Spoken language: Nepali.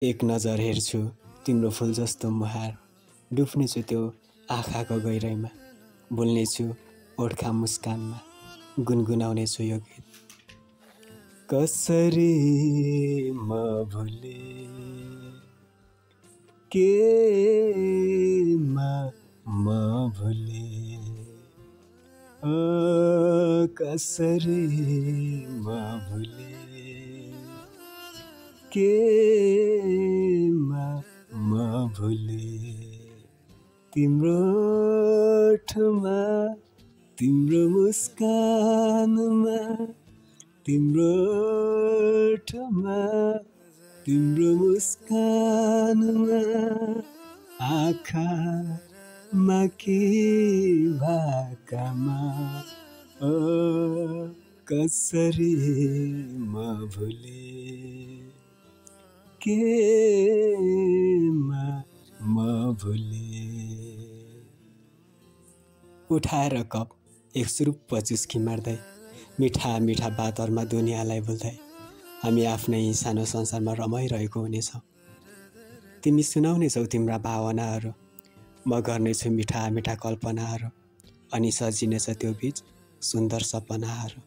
एक नजर हेर्छु तिम्रो फुल जस्तो मुहार, डुब्नेछु त्यो आँखाको गहिराइमा, बोल्नेछु ओठका मुस्कानमा, गुनगुनाउनेछु यो गीत। कसरी म भुले केमा म भुले, ओ कसरी म भुले केमा म भुले, तिम्रो ओठमा तिम्रो मुस्कानमा, तिम्रो ओठमा तिम्रो मुस्कानमा, आँखामा के भाकामा, ओ कसरी म भुले केमा म भुले। उठाएर कप एक सुरुप्प चुस्की मार्दै, मिठा मिठा बातहरुमा दुनियाँलाई भुल्दै, हामी आफ्नै सानो संसारमा रमाइरहेको हुनेछौँ। तिमी सुनाउनेछौ तिम्रा भावनाहरू, म गर्नेछु मिठा मिठा कल्पनाहरू, अनि सजिनेछ त्यो बीच सुन्दर सपनाहरू।